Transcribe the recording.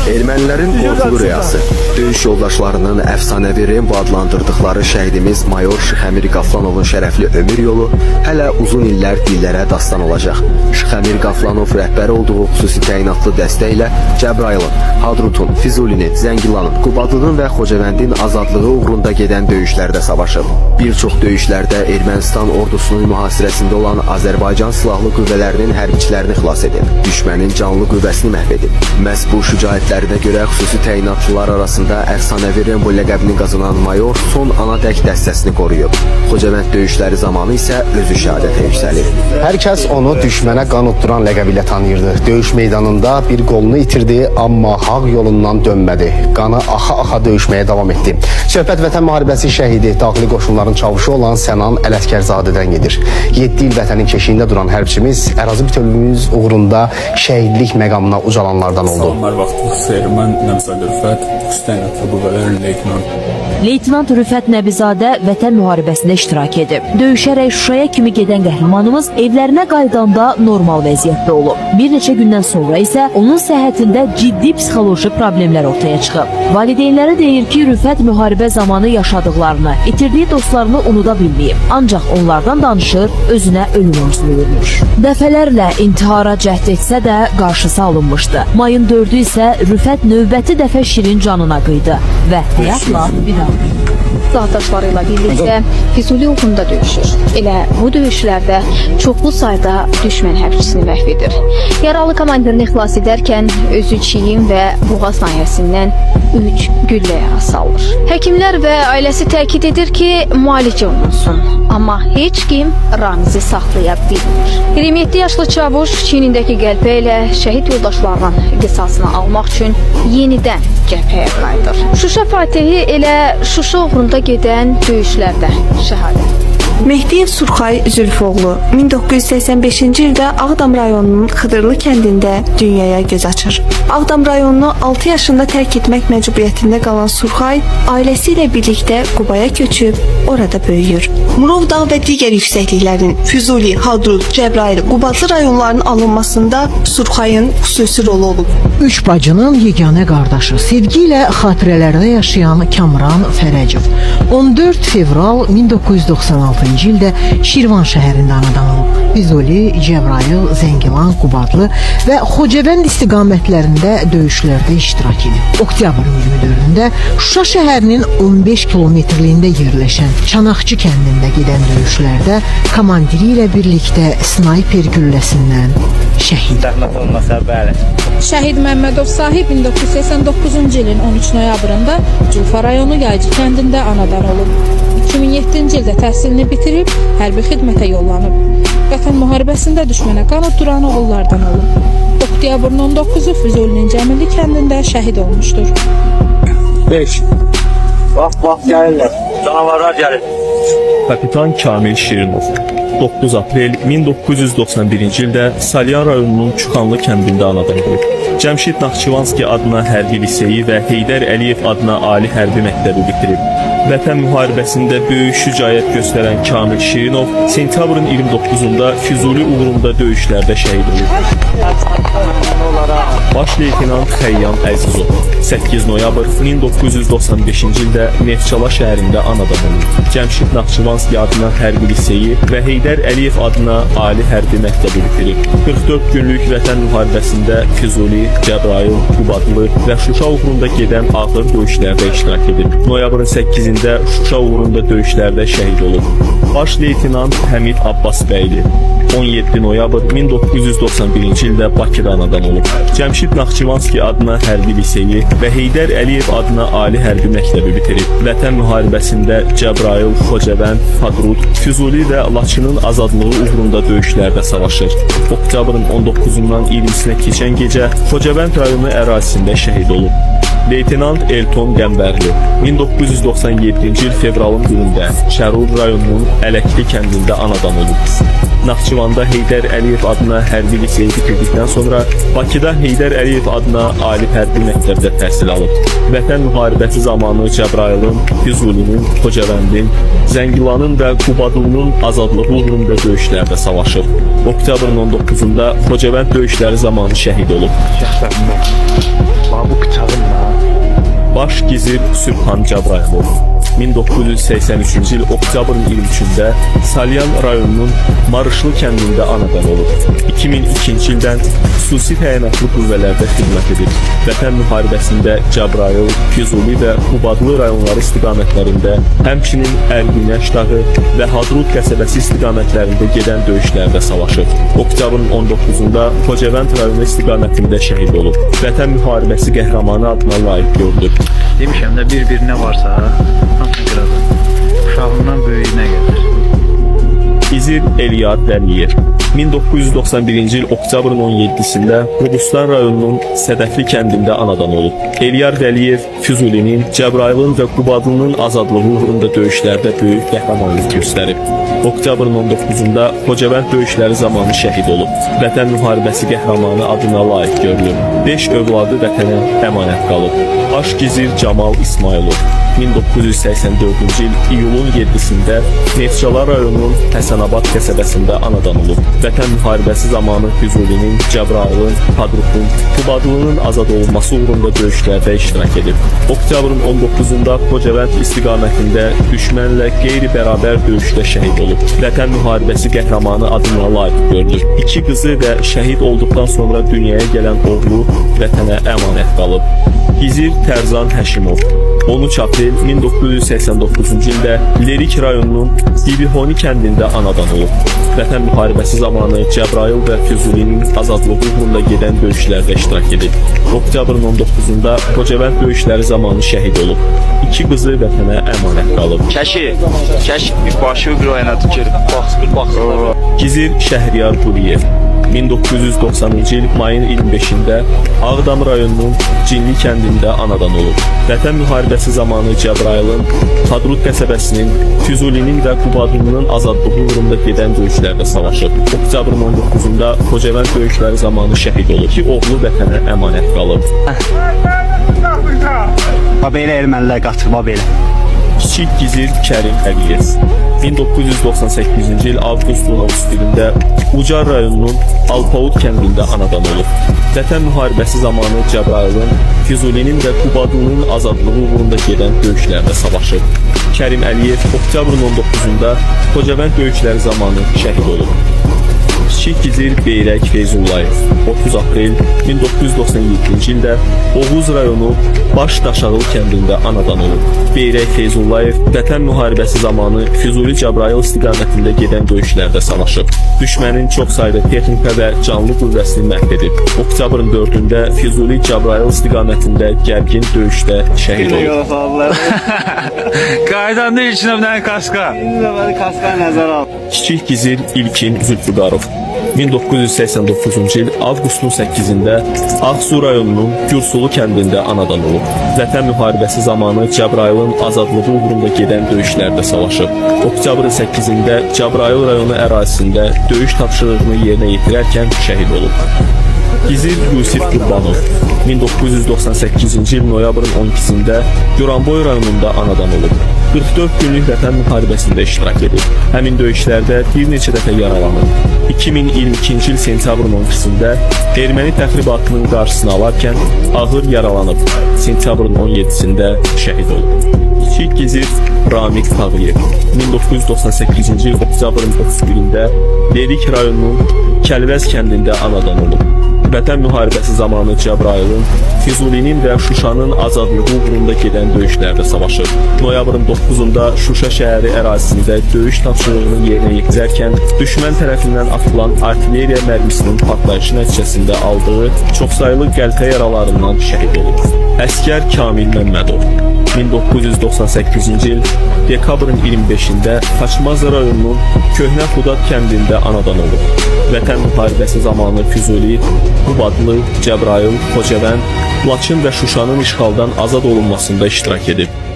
Ermənilərin qorxulu rüyası, döyüş yoldaşlarının əfsanəvi Rembo adlandırdıqları şəhidimiz Mayor Şıxəmir Qaflanovun şərəfli ömür yolu hələ uzun illər dillərə dastan olacaq. Şıxəmir Qaflanov rəhbər olduğu xüsusi təyinatlı dəstə ilə Cəbrayılın, Hadrutun, Füzulinin, Zəngilanın, Qubadlının və Xocavəndin azadlığı uğrunda gedən döyüşlərdə savaşıb. Bir çox döyüşlərdə Ermənistan ordusunun mühasirəsində olan Azərbaycan Silahlı Qüvvələrinin hərbiçilərini xilas edib, düşmənin canlı qüvvəsini məhv edib. Məhz bu şücaətlərinə görə xüsusi təyinatlılar arasında əfsanəvi Rembo ləqəbini qazanan mayor son anadək dəstəsini qoruyub. Xocavənd döyüşləri zamanı isə özü şəhadətə yüksəlir. Hər kəs onu düşmənə qan utduran ləqəbi ilə tanıyırdı. Döyüş meydanında bir qolunu itirdi, amma haq yolundan dönmədi. Qanı axa-axa döyüşməyə davam etdi. Söhbət Vətən müharibəsi şəhidi, daxili qoşunların çavuşu olan Sənan Ələskərzadədən gedir. 7 il vətənin keşiyində duran hərbçimiz ərazi bütövlüyümüz uğrunda şəhidlik məqamına ucalanlardan oldu. Salamlar vaxtı xeyir, mən Nəbzadə Rüfət, Xüstəynətli Qüvvələr Leytenant. Leytenant Rüfət Nəbizadə Vətən müharibəsində iştirak edib. Döyüşərək Şuşaya kimi gedən qəhrəmanımız evlərinə qayıdanda normal vəziyyətdə olub. Bir neçə gündən sonra isə onun səhhətində ciddi psixoloji problemlər ortaya çıxıb. Valideynləri deyir ki, Rüfət müharibə zamanı yaşadıqlarını, itirdiyi dostlarını unuda bilməyib. Ancaq onlardan danışır, özünə ölüm arzuluyurmuş. Dəfələrlə intihara cəhd etsə də qarşısı alınmışdı. Mayın 4-ü isə Rüfət növbəti dəfə Şirin canına qıydı və həyatla bir Qardaşları ilə birlikdə Füzuli uğrunda döyüşür. Elə bu döyüşlərdə çoxlu sayda düşmən hərbçisini məhv edir. Yaralı komandirini xilas edərkən özü çiyin və boğaz nahiyəsindən 3 güllə yara salır. Həkimlər və ailəsi təkid edir ki, müalicə olunsun. Amma heç kim Ramizi saxlaya bilmir. 27 yaşlı çavuş çiynindəki qəlpə ilə şəhid yoldaşlarının qisasını almaq üçün yenidən cəbhəyə qayıdır. Şuşa Fatihi elə Şuşa uğrunda gedən döyüşlərdə şəhadət. Mehdiyev Surxay Zülfoğlu 1985-ci ildə Ağdam rayonunun Xıdırlı kəndində dünyaya göz açır. Ağdam rayonunu 6 yaşında tərk etmək məcburiyyətində qalan Surxay ailəsi ilə birlikdə Qubaya köçüb orada böyüyür. Murov dağ və digər yüksəkliklərin Füzuli, Hadrut, Cəbrayıl, Qubadlı rayonlarının alınmasında Surxayın xüsusi rolu olub. Üç bacının yeganə qardaşı, sevgi ilə xatirələrdə yaşayan Kamran Fərəcov 14 fevral 1996-cı ildə Şirvan şəhərində anadan olub. Füzuli, Cəbrayıl, Zəngilan, Qubadlı və Xocavənd istiqamətlərində döyüşlərdə iştirak edib. Oktyabrın 24-də Şuşa şəhərinin 15 kilometrliyində yerləşən Çanaqçı kəndində gedən döyüşlərdə komandiri ilə birlikdə snayper gülləsindən şəhid. Şəhid Məmmədov Sahib 1989-cu ilin 13 noyabrında Culfa rayonu Yaycı kəndində anadan olub. 2007-ci ildə təhsilini bitirib, hərbi xidmətə yollanıb. Vətən müharibəsində düşmənə qan utduran oğullardan olub. Oktyabrın 19-u Füzulinin Cəmilli kəndində şəhid olmuşdur. 5. Vaxt gəlirlər. Canavarlar gəlir. Kapitan Kamil Şirinov 9 aprel 1991-ci ildə Salyan rayonunun Çuxanlı kəndində anadan olub. Cəmşid Naxçıvanski adına hərbi liseyi və Heydər Əliyev adına ali hərbi məktəbi bitirib. Vətən müharibəsində böyük şücaət göstərən Kamil Şirinov sentyabrın 29-da Füzuli uğrunda döyüşlərdə şəhid olub. Baş leytenant Xəyyam Əzizov 8 noyabr 1995-ci ildə Neftçala şəhərində anadan olub. Cəmşid Naxçıvanski adına hərbi liseyi və Heydər Əliyev adına ali hərbi məktəbi bitirib. 44 günlük vətən müharibəsində Füzuli, Cəbrayıl, Qubadlı və Şuşa uğrunda gedən ağır döyüşlərdə iştirak edib. Noyabrın 8-də Şuşa uğrunda döyüşlərdə şəhid olub. Baş leytenant Həmid Abbasbəyli 17 noyabr 1991-ci ildə Bakıda anadan olub. Cəmşid Naxçıvanski adına hərbi liseyi və Heydər Əliyev adına ali hərbi məktəbi bitirib. Vətən müharibəsində Cəbrayıl, Xocavənd, Hadrut, Füzuli və Laçının azadlığı uğrunda döyüşlərdə savaşır. Oktyabrın 19-dan 20-sinə keçən gecə Xocavənd rayonu ərazisində şəhid olub. Leytenant Elton Qəmbərli 1997-ci il fevralın 1-də Şərur rayonunun Ələkli kəndində anadan olub. Naxçıvanda Heydər Əliyev adına hərbi liseyi bitirdikdən sonra Bakıda Heydər Əliyev adına ali hərbi məktəbdə təhsil alıb. Vətən müharibəsi zamanı Cəbrayılın, Füzulinin, Xocavəndin, Zəngilanın və Qubadlının azadlığı uğrunda döyüşlərdə savaşıb. Oktyabrın 19-da Xocavənd döyüşləri zamanı şəhid olub. Bu bıçağın Baş gizir Sürxan Cəbrayılov 1983-cü il oktyabrın 23-də Salyan rayonunun Marışlı kəndində anadan olub. 2002-ci ildən xüsusi təyinatlı qüvvələrdə xidmət edib. Vətən müharibəsində Cəbrayıl, Füzuli və Qubadlı rayonları istiqamətlərində, həmçinin Ərgünəş dağı və Hadrut qəsəbəsi istiqamətlərində gedən döyüşlərdə savaşıb. Oktyabrın 19-da Xocavənd rayonu istiqamətində şəhid olub. Vətən müharibəsi qəhrəmanı adına layiq görülüb. Demişəm də bir-birinə varsa, hamısını qıracaq. Uşağından böyüyünə gəlir. İzir Eliyad Vəliyev 1991-ci il oktyabrın 17-sində Qobustan rayonunun Sədəfli kəndində anadan olub. Eliyar Vəliyev Füzulinin, Cəbrayılın və Qubadlının azadlığı uğrunda döyüşlərdə böyük qəhrəmanlıq göstərib. Oktyabrın 19-da Xocavənd döyüşləri zamanı şəhid olub. Vətən müharibəsi qəhrəmanı adına layiq görülüb. 5 övladı vətənə əmanət qalıb. Aşgizir Camal İsmailov 1984-cü il iyulun 7-sində Neftçala rayonunun Həsənabad qəsəbəsində anadan olub. Vətən müharibəsi zamanı Füzulinin, Cəbrayılın, Hadrutun, Qubadlının azad olunması uğrunda döyüşlərdə iştirak edib. Oktyabrın 19-da Xocavənd istiqamətində düşmənlə qeyri-bərabər döyüşdə şəhid olub. Vətən müharibəsi qəhrəmanı adına layiq görülür. 2 qızı və şəhid olduqdan sonra dünyaya gələn oğlu vətənə əmanət qalıb. Gizir Tərzan Həşimov 13 aprel 1989-cu ildə Lerik rayonunun Dibihoni kəndində anadan olub. Vətən müharibəsi zamanı Cəbrayıl və Füzulinin azadlığı uğrunda gedən döyüşlərdə iştirak edib. Oktyabrın 19-da Xocavənd döyüşləri zamanı şəhid olub. 2 qızı vətənə əmanət qalıb. Kəş bir başı bir oyana tükür. Bax. Gizir Şəhriyar Quliyev 1990-cı il mayın 25-də Ağdam rayonunun Cinli kəndində anadan olub. Vətən müharibəsi zamanı Cəbrayılın, Hadrut qəsəbəsinin, Füzulinin və Qubadlının azadlığı uğrunda gedən döyüşlərdə savaşıb. Oktyabrın 19-da Xocavənd döyüşləri zamanı şəhid olub. 2 oğlu vətənə əmanət qalıb. Belə ermənilər qaçır, belə. Kiçik Gizir Kərim Əliyev 1998-ci il avqustun 31-də Ucar rayonunun Alpavut kəndində anadan olub. Vətən müharibəsi zamanı Cəbrayılın, Füzulinin və Qubadlının azadlığı uğrunda gedən döyüşlərdə savaşıb. Kərim Əliyev oktyabrın 19-da Xocavənd döyüşləri zamanı şəhid olub. Kiçik Gizir Beyrək Feyzullayev 30 aprel 1997-ci ildə Oğuz rayonu Baş Daşağıl kəndində anadan olub. Beyrək Feyzullayev vətən müharibəsi zamanı Füzuli Cəbrayıl istiqamətində gedən döyüşlərdə savaşıb. Düşmənin çox sayda texnika və canlı qüvvəsini məhv edib. Oktyabrın 4-də Füzuli Cəbrayıl istiqamətində gərgin döyüşdə şəhid olub. Qaydanda içinə bir dənə kaska. Kaska nəzər al. Kiçik Gizir İlkin Zülfüqarov 1989-cu il avqustun 8-də Ağsu rayonunun Gürsulu kəndində anadan olub. Vətən müharibəsi zamanı Cəbrayılın azadlığı uğrunda gedən döyüşlərdə savaşıb. Oktyabrın 8-də Cəbrayıl rayonu ərazisində döyüş tapşırığını yerinə yetirərkən şəhid olub. Gizir Yusif Qurbanov 1998-ci il noyabrın 12-də Goranboy rayonunda anadan olub. 44 günlük vətən müharibəsində iştirak edib. Həmin döyüşlərdə bir neçə dəfə yaralanıb. 2022-ci il sentyabrın 12-də erməni təxribatının qarşısını alarkən ağır yaralanıb. Sentyabrın 17-sində şəhid olub. Kiçik Gizir Ramik Tağıyev 1998-ci il oktyabrın 31-də Lerik rayonunun Kəlvəz kəndində anadan olub. Vətən müharibəsi zamanı Cəbrayılın, Füzulinin və Şuşanın azadlığı uğrunda gedən döyüşlərdə savaşıb. Noyabrın 9-da Şuşa şəhəri ərazisində döyüş tapşırığını yerinə yetirərkən düşmən tərəfindən atılan artilleriya mərmisinin partlayışı nəticəsində aldığı çoxsaylı qəlpə yaralarından şəhid olub. Əskər Kamil Məmmədov 1998-ci il dekabrın 25-də Xaçmaz rayonunun Köhnə Xudad kəndində anadan olub. Vətən müharibəsi zamanı Füzuli, Qubadlı, Cəbrayıl, Xocavənd, Laçın və Şuşanın işğaldan azad olunmasında iştirak edib.